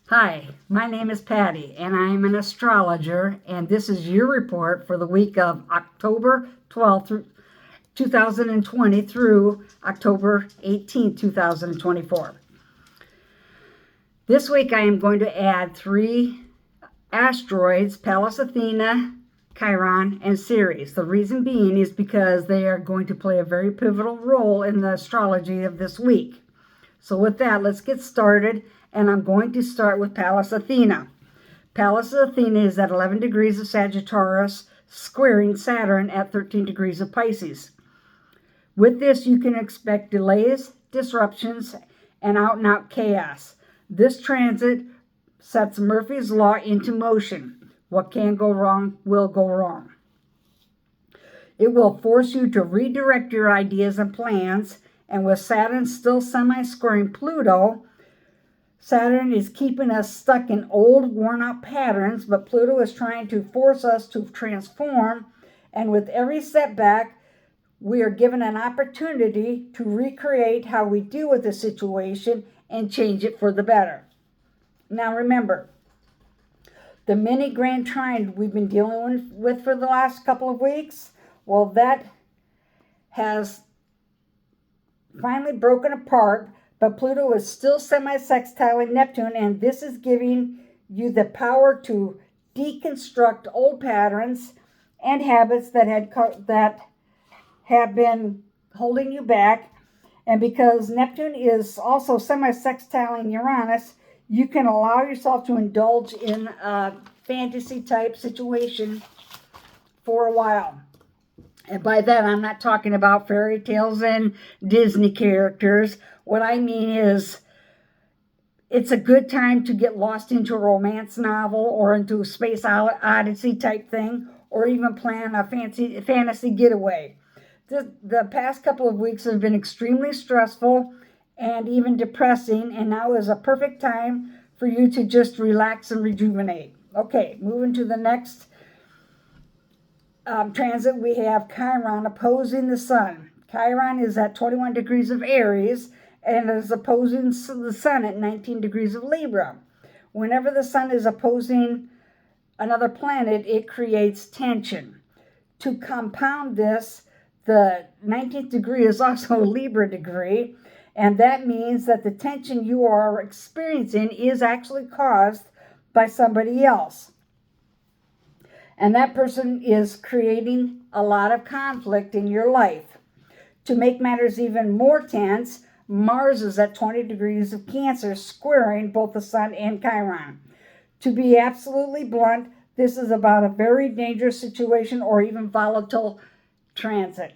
Hi, my name is Patty, and I'm an astrologer, and this is your report for the week of October 12th through 2020 through October 18th, 2024. This week I am going to add three asteroids, Pallas Athena, Chiron, and Ceres. The reason being is because they are going to play a very pivotal role in the astrology of this week. So with that, let's get started, and I'm going to start with Pallas Athena. Pallas Athena is at 11 degrees of Sagittarius, squaring Saturn at 13 degrees of Pisces. With this, you can expect delays, disruptions, and out-and-out chaos. This transit sets Murphy's Law into motion. What can go wrong will go wrong. It will force you to redirect your ideas and plans, and with Saturn still semi-squaring Pluto, Saturn is keeping us stuck in old, worn-out patterns, but Pluto is trying to force us to transform, and with every setback, we are given an opportunity to recreate how we deal with the situation and change it for the better. Now remember, the mini grand trine we've been dealing with for the last couple of weeks, well, that has finally broken apart, but Pluto is still semi-sextiling Neptune, and this is giving you the power to deconstruct old patterns and habits that have been holding you back. And because Neptune is also semi-sextiling Uranus, you can allow yourself to indulge in a fantasy type situation for a while. And by that, I'm not talking about fairy tales and Disney characters. What I mean is, it's a good time to get lost into a romance novel or into a space odyssey type thing, or even plan a fantasy getaway. The past couple of weeks have been extremely stressful and even depressing, and now is a perfect time for you to just relax and rejuvenate. Okay, moving to the next transit, we have Chiron opposing the Sun. Chiron is at 21 degrees of Aries and is opposing the Sun at 19 degrees of Libra. Whenever the Sun is opposing another planet, it creates tension. To compound this, the 19th degree is also a Libra degree, and that means that the tension you are experiencing is actually caused by somebody else. And that person is creating a lot of conflict in your life. To make matters even more tense, Mars is at 20 degrees of Cancer, squaring both the Sun and Chiron. To be absolutely blunt, this is about a very dangerous situation or even volatile transit.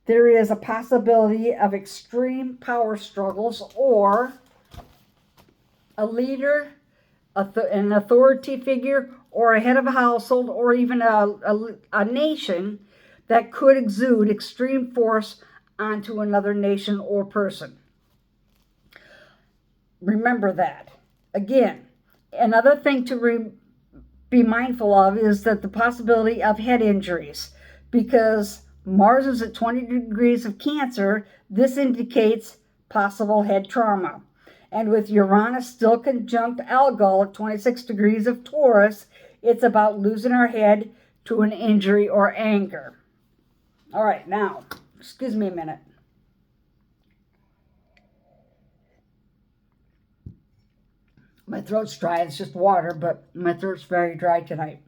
There is a possibility of extreme power struggles, or a leader, an authority figure, or a head of a household, or even a nation that could exude extreme force onto another nation or person. Remember that. Again, another thing to be mindful of is that the possibility of head injuries, because Mars is at 20 degrees of Cancer, this indicates possible head trauma. And with Uranus still conjunct Algol at 26 degrees of Taurus, it's about losing our head to an injury or anger. All right, now, excuse me a minute. My throat's dry. It's just water, but my throat's very dry tonight.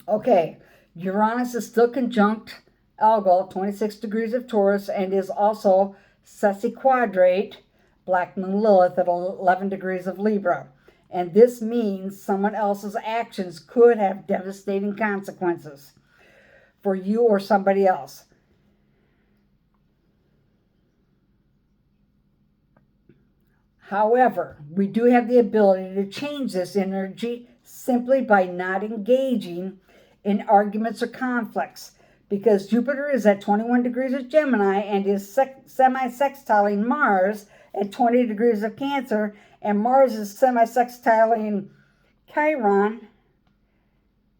Okay, Uranus is still conjunct Algol, 26 degrees of Taurus, and is also sesquiquadrate Black Moon Lilith at 11 degrees of Libra. And this means someone else's actions could have devastating consequences for you or somebody else. However, we do have the ability to change this energy simply by not engaging in arguments or conflicts, because Jupiter is at 21 degrees of Gemini and is semi-sextiling Mars at 20 degrees of Cancer, and Mars is semi-sextiling Chiron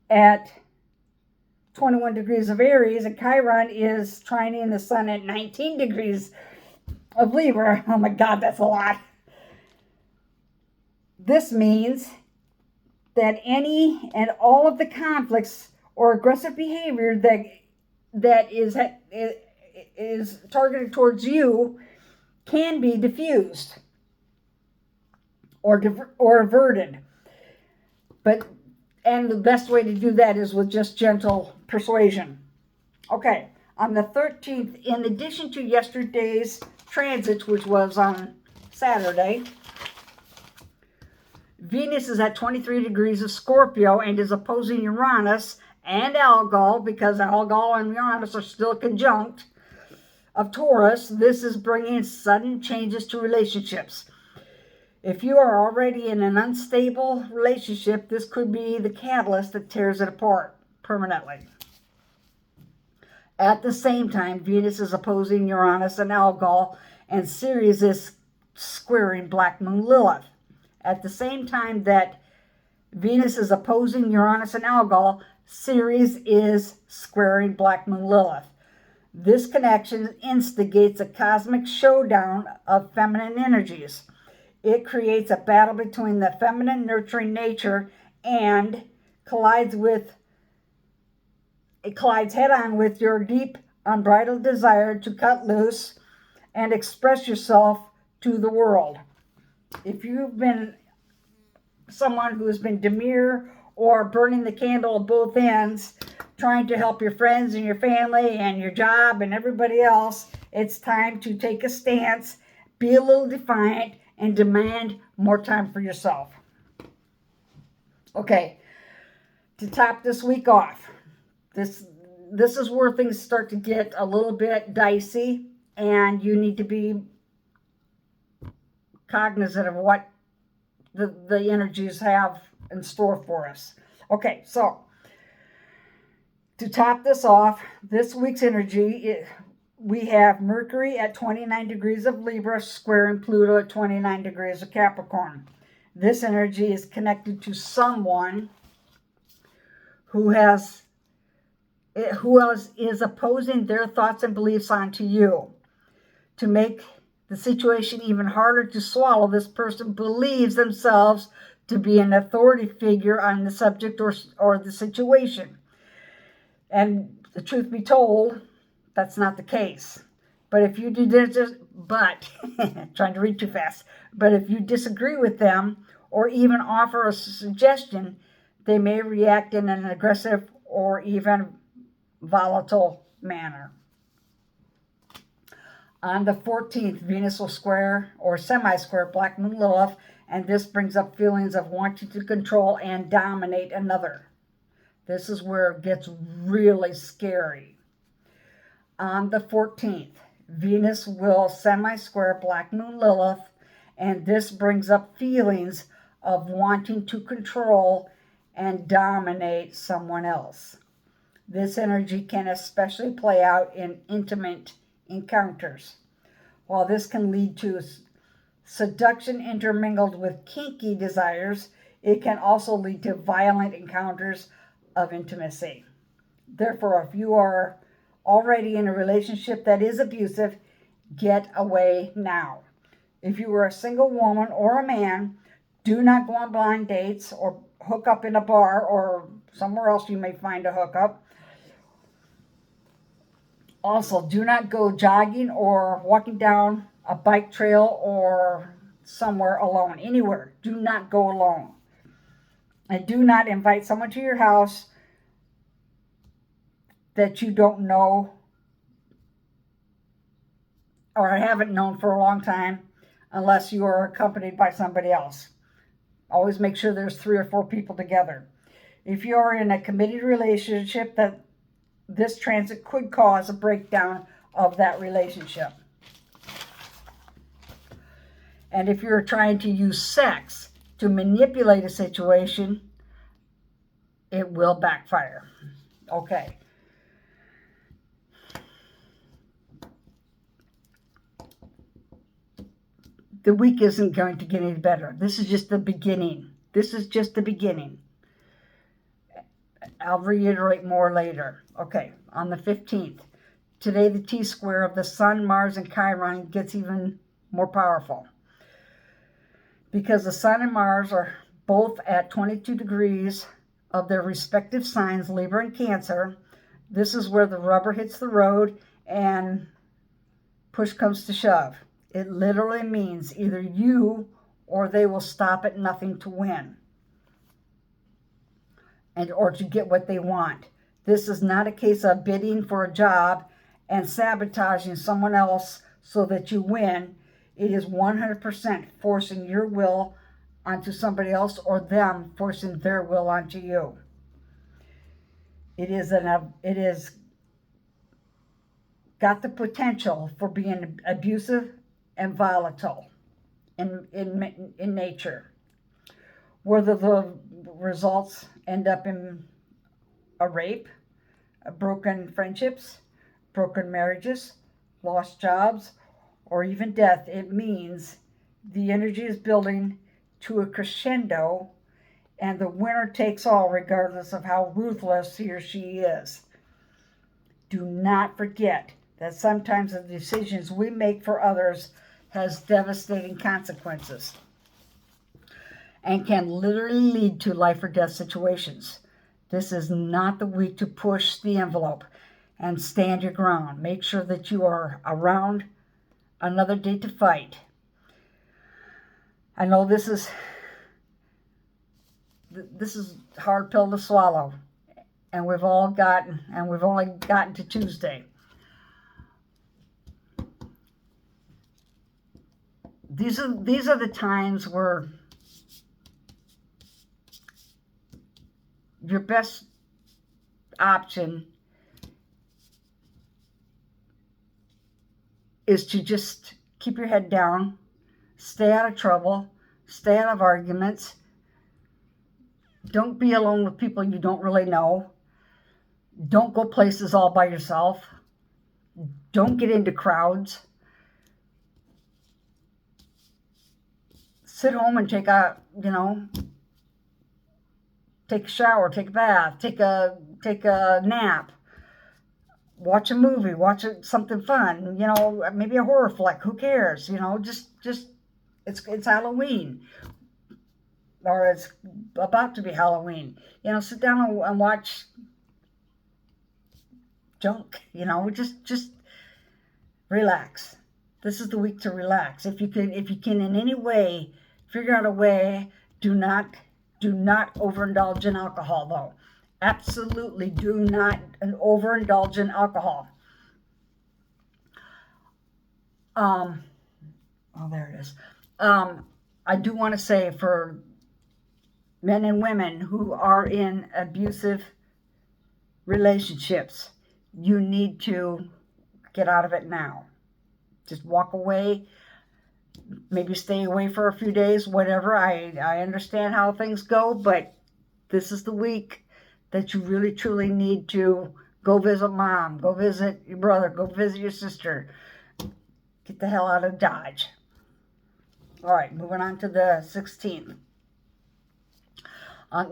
at 21 degrees of Aries, and Chiron is trining the Sun at 19 degrees of Libra. Oh my God, that's a lot. This means that any and all of the conflicts or aggressive behavior that is targeted towards you can be diffused or averted. And the best way to do that is with just gentle persuasion. Okay, on the 13th, in addition to yesterday's transit, which was on Saturday, Venus is at 23 degrees of Scorpio and is opposing Uranus and Algol, because Algol and Uranus are still conjunct, of Taurus. This is bringing sudden changes to relationships. If you are already in an unstable relationship, this could be the catalyst that tears it apart permanently. At the same time, Venus is opposing Uranus and Algol, and Ceres is squaring Black Moon Lilith. At the same time that Venus is opposing Uranus and Algol, Ceres is squaring Black Moon Lilith. This connection instigates a cosmic showdown of feminine energies. It creates a battle between the feminine nurturing nature and collides head on with your deep, unbridled desire to cut loose and express yourself to the world. If you've been someone who has been demure or burning the candle at both ends, trying to help your friends and your family and your job and everybody else, it's time to take a stance, be a little defiant, and demand more time for yourself. Okay, to top this week off, this is where things start to get a little bit dicey, and you need to be cognizant of what the energies have in store for us. Okay, so to top this off, this week's energy, we have Mercury at 29 degrees of Libra squaring Pluto at 29 degrees of Capricorn. This energy is connected to someone who is opposing their thoughts and beliefs onto you. To make the situation even harder to swallow, this person believes themselves to be an authority figure on the subject or the situation. And the truth be told, that's not the case. But if you trying to read too fast. But if you disagree with them or even offer a suggestion, they may react in an aggressive or even volatile manner. On the 14th, Venus will square or semi-square Black Moon Lilith, and this brings up feelings of wanting to control and dominate another. This is where it gets really scary. On the 14th, Venus will semi-square Black Moon Lilith, and this brings up feelings of wanting to control and dominate someone else. This energy can especially play out in intimate encounters. While this can lead to seduction intermingled with kinky desires, it can also lead to violent encounters of intimacy. Therefore, if you are already in a relationship that is abusive, get away now. If you are a single woman or a man, do not go on blind dates or hook up in a bar or somewhere else you may find a hookup. Also, do not go jogging or walking down a bike trail or somewhere alone. Anywhere. Do not go alone. And do not invite someone to your house that you don't know or haven't known for a long time unless you are accompanied by somebody else. Always make sure there's 3 or 4 people together. If you are in a committed relationship, that this transit could cause a breakdown of that relationship. And if you're trying to use sex to manipulate a situation, it will backfire. Okay. The week isn't going to get any better. This is just the beginning. I'll reiterate more later. Okay, on the 15th. Today, the T-square of the Sun, Mars, and Chiron gets even more powerful. because the Sun and Mars are both at 22 degrees of their respective signs, Libra and Cancer. This is where the rubber hits the road and push comes to shove. It literally means either you or they will stop at nothing to win or to get what they want. This is not a case of bidding for a job and sabotaging someone else so that you win. It is 100% forcing your will onto somebody else or them forcing their will onto you. It is got the potential for being abusive and volatile in nature. Whether the results end up in a rape, broken friendships, broken marriages, lost jobs, or even death, it means the energy is building to a crescendo and the winner takes all regardless of how ruthless he or she is. Do not forget that sometimes the decisions we make for others has devastating consequences and can literally lead to life or death situations. This is not the week to push the envelope and stand your ground. Make sure that you are around another day to fight. I know this is a hard pill to swallow, and we've only gotten to Tuesday. These are the times where your best option is to just keep your head down, stay out of trouble, stay out of arguments. Don't be alone with people you don't really know. Don't go places all by yourself. Don't get into crowds. Sit home and take a shower, take a bath, take a nap, watch a movie, something fun, maybe a horror flick, who cares, just it's Halloween, or it's about to be Halloween, sit down and watch junk, just relax. This is the week to relax. If you can in any way figure out a way, do not overindulge in alcohol, though. Absolutely do not overindulge in alcohol. There it is. I do want to say, for men and women who are in abusive relationships, you need to get out of it now. Just walk away. Maybe stay away for a few days, whatever. I understand how things go, but this is the week that you really truly need to go visit mom, go visit your brother, go visit your sister. Get the hell out of Dodge. All right, moving on to the 16th.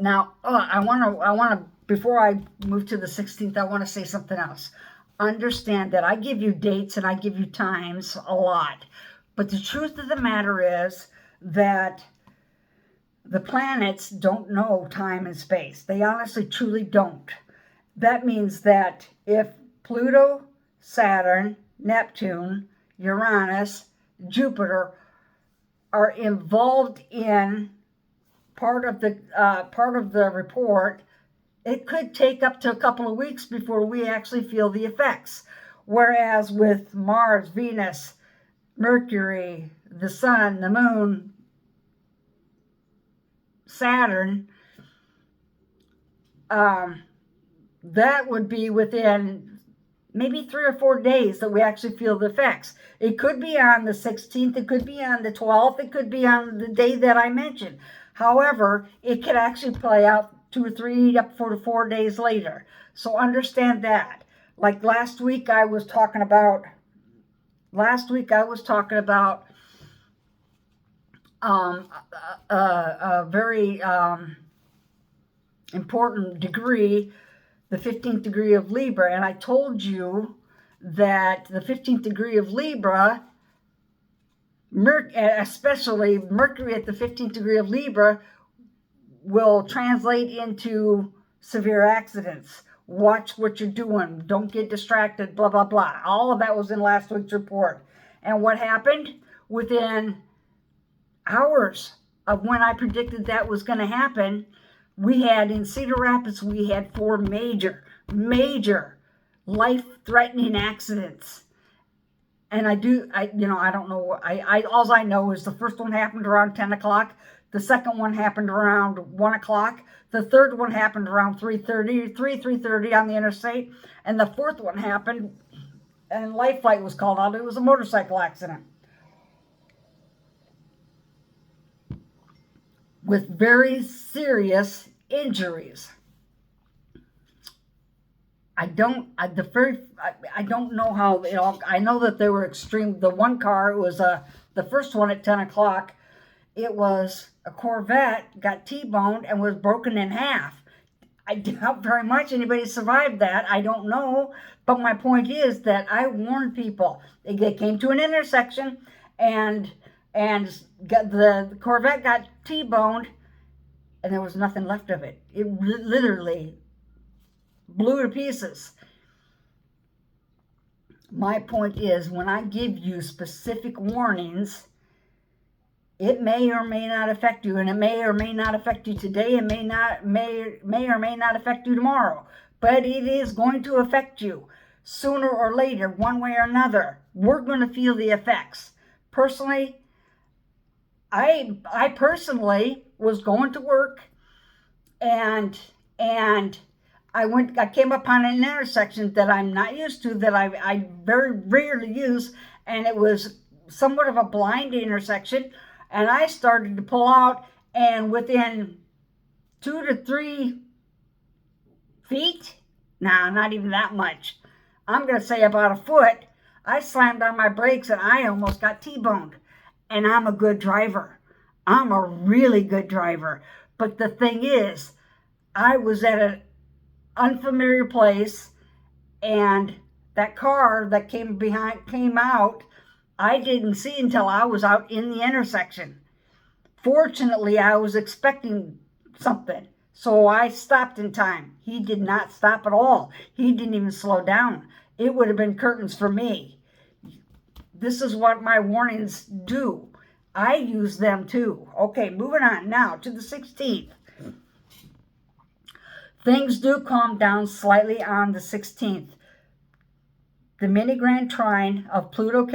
Now, I want to, before I move to the 16th, I want to say something else. Understand that I give you dates and I give you times a lot. But the truth of the matter is that the planets don't know time and space. They honestly, truly don't. That means that if Pluto, Saturn, Neptune, Uranus, Jupiter are involved in part of the report, it could take up to a couple of weeks before we actually feel the effects. Whereas with Mars, Venus, Mercury, the Sun, the Moon, Saturn, that would be within maybe 3 or 4 days that we actually feel the effects. It could be on the 16th, it could be on the 12th, it could be on the day that I mentioned. However, it could actually play out 2 or 3 up to 4 days later. So understand that. Like last week I was talking about a very important degree, the 15th degree of Libra, and I told you that the 15th degree of Libra especially Mercury at the 15th degree of Libra, will translate into severe accidents. Watch what you're doing. Don't get distracted, blah, blah, blah. All of that was in last week's report. And what happened? Within hours of when I predicted that was going to happen, we had in Cedar Rapids, we had 4 major life-threatening accidents. And I don't know. All I know is the first one happened around 10 o'clock. The second one happened around 1 o'clock. The third one happened around 3:30 on the interstate. And the fourth one happened, and life flight was called out. It was a motorcycle accident with very serious injuries. I don't know how it all. I know that they were extreme. The one car, it was the first one at 10 o'clock. It was a Corvette, got T-boned and was broken in half. I doubt very much anybody survived that. I don't know. But my point is that I warned people. They came to an intersection and the Corvette got T-boned and there was nothing left of it. It literally blew to pieces. My point is, when I give you specific warnings, it may or may not affect you, and it may or may not affect you today, and may or may not affect you tomorrow. But it is going to affect you sooner or later, one way or another. We're going to feel the effects. Personally, I personally was going to work, and I came upon an intersection that I'm not used to, that I very rarely use, and it was somewhat of a blind intersection. And I started to pull out, and within 2 to 3 feet, not even that much, I'm going to say about a foot, I slammed on my brakes and I almost got T-boned. And I'm a good driver. I'm a really good driver. But the thing is, I was at an unfamiliar place, and that car that came out, I didn't see until I was out in the intersection. Fortunately, I was expecting something, so I stopped in time. He did not stop at all. He didn't even slow down. It would have been curtains for me. This is what my warnings do. I use them too. Okay, moving on now to the 16th. Things do calm down slightly on the 16th. The mini grand trine of Pluto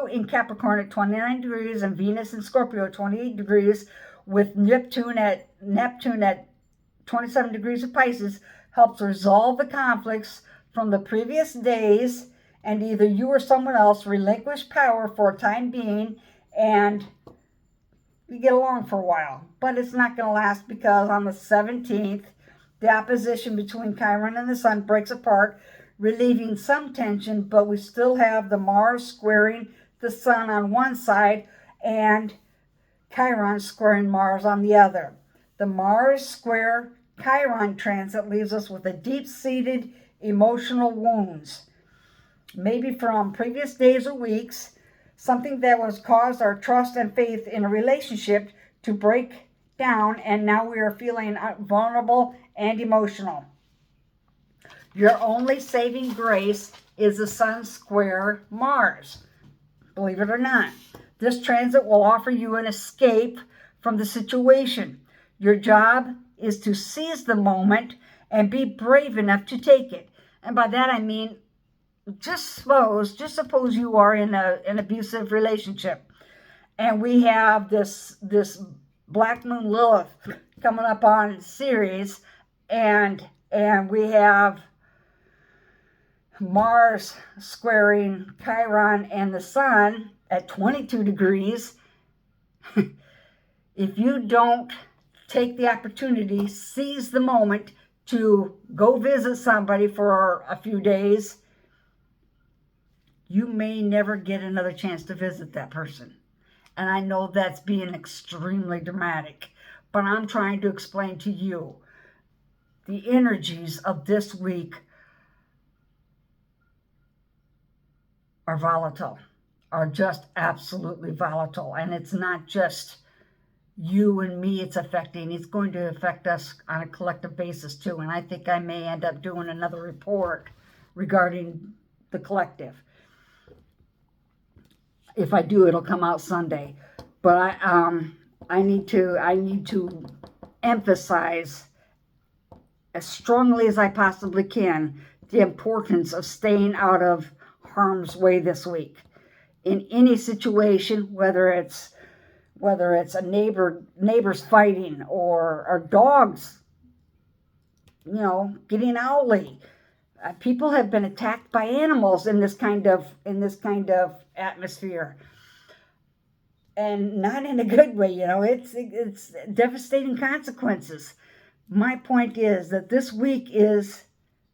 in Capricorn at 29 degrees and Venus in Scorpio at 28 degrees, with Neptune at 27 degrees of Pisces, helps resolve the conflicts from the previous days, and either you or someone else relinquish power for a time being, and you get along for a while. But it's not going to last, because on the 17th, the opposition between Chiron and the Sun breaks apart, relieving some tension, but we still have the Mars squaring the Sun on one side and Chiron squaring Mars on the other. The Mars square Chiron transit leaves us with a deep-seated emotional wounds, maybe from previous days or weeks, something that was caused our trust and faith in a relationship to break down, and now we are feeling vulnerable and emotional. Your only saving grace is the Sun square Mars. Believe it or not, this transit will offer you an escape from the situation. Your job is to seize the moment and be brave enough to take it. And by that I mean, just suppose you are in an abusive relationship, and we have this Black Moon Lilith coming up on Ceres, and we have Mars squaring Chiron and the Sun at 22 degrees. If you don't take the opportunity, seize the moment to go visit somebody for a few days, you may never get another chance to visit that person. And I know that's being extremely dramatic, but I'm trying to explain to you the energies of this week are volatile, are just absolutely volatile. And it's not just you and me it's affecting. It's going to affect us on a collective basis too. And I think I may end up doing another report regarding the collective. If I do, it'll come out Sunday. But I need to emphasize as strongly as I possibly can the importance of staying out of harm's way this week. In any situation, whether it's a neighbors fighting or dogs, getting owly. People have been attacked by animals in this kind of atmosphere, and not in a good way. It's devastating consequences. My point is that this week is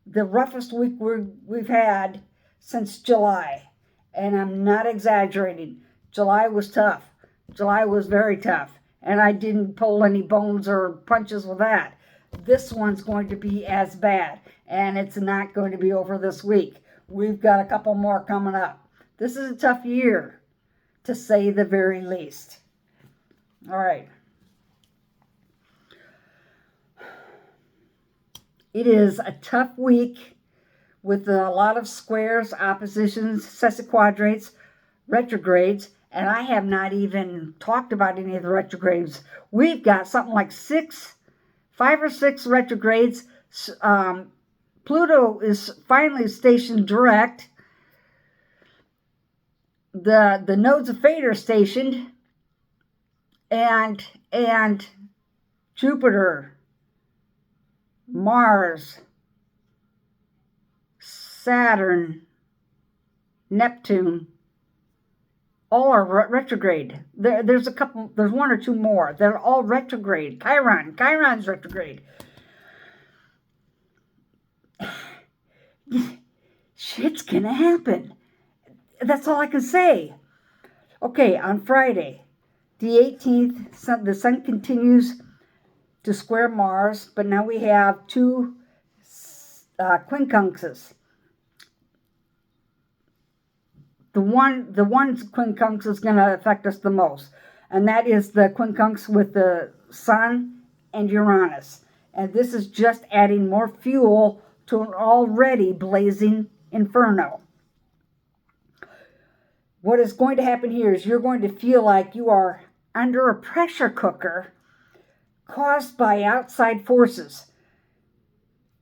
the roughest week we've had since July, and I'm not exaggerating. July was tough. July was very tough, and I didn't pull any bones or punches with that. This one's going to be as bad, and it's not going to be over this week. We've got a couple more coming up. This is a tough year, to say the very least. All right. It is a tough week with a lot of squares, oppositions, sesquiquadrates, retrogrades, and I have not even talked about any of the retrogrades. We've got something like 5 or 6 retrogrades. Pluto is finally stationed direct. The nodes of fate are stationed, and Jupiter, Mars, Saturn, Neptune, all are retrograde. There's one or two more. They're all retrograde. Chiron's retrograde. Shit's gonna happen. That's all I can say. Okay, on Friday, the 18th, the sun continues to square Mars, but now we have 2 quincunxes. The one quincunx is going to affect us the most, and that is the quincunx with the Sun and Uranus. And this is just adding more fuel to an already blazing inferno. What is going to happen here is you're going to feel like you are under a pressure cooker caused by outside forces.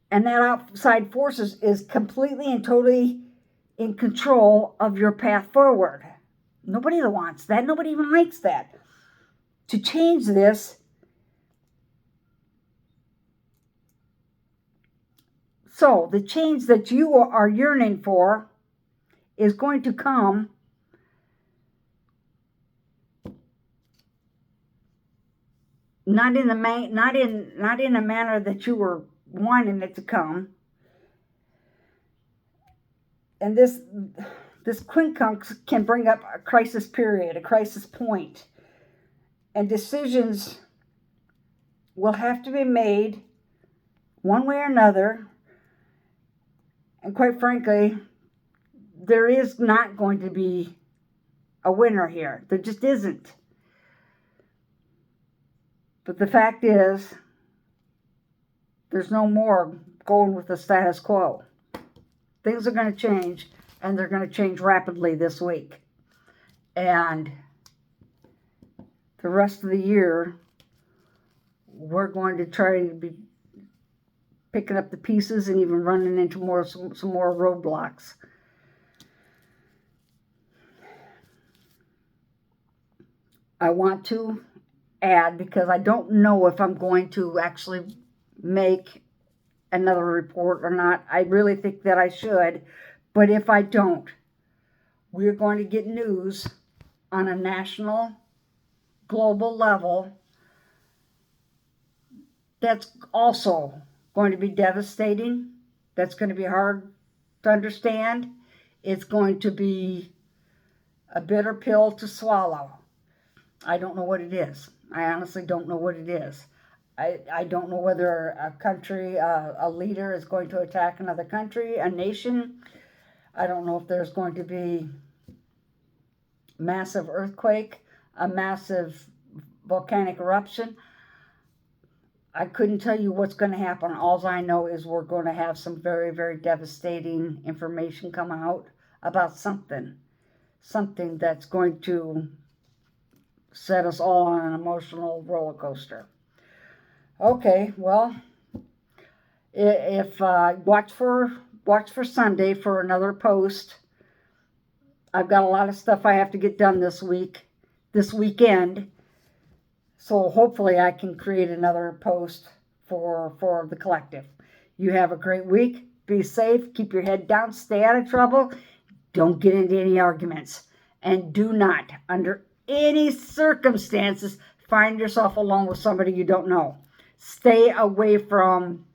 And that outside forces is completely and totally in control of your path forward. Nobody wants that. Nobody even likes that. To change this, so the change that you are yearning for is going to come not in a manner that you were wanting it to come. And this quincunx can bring up a crisis period, a crisis point. And decisions will have to be made one way or another. And quite frankly, there is not going to be a winner here. There just isn't. But the fact is, there's no more going with the status quo. Things are going to change, and they're going to change rapidly this week. And the rest of the year, we're going to try to be picking up the pieces and even running into some more roadblocks. I want to add, because I don't know if I'm going to actually make another report or not. I really think that I should, but if I don't, we're going to get news on a national, global level that's also going to be devastating. That's going to be hard to understand. It's going to be a bitter pill to swallow. I don't know what it is. I honestly don't know what it is. I don't know whether a country, a leader is going to attack another country, a nation. I don't know if there's going to be massive earthquake, a massive volcanic eruption. I couldn't tell you what's going to happen. All I know is we're going to have some very, very devastating information come out about something that's going to set us all on an emotional roller coaster. Okay, well, if watch for Sunday for another post. I've got a lot of stuff I have to get done this weekend. So hopefully I can create another post for the collective. You have a great week. Be safe. Keep your head down. Stay out of trouble. Don't get into any arguments. And do not, under any circumstances, find yourself alone with somebody you don't know. Stay away from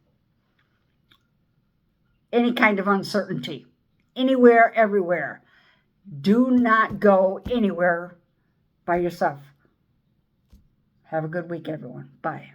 any kind of uncertainty. Anywhere, everywhere. Do not go anywhere by yourself. Have a good week, everyone. Bye.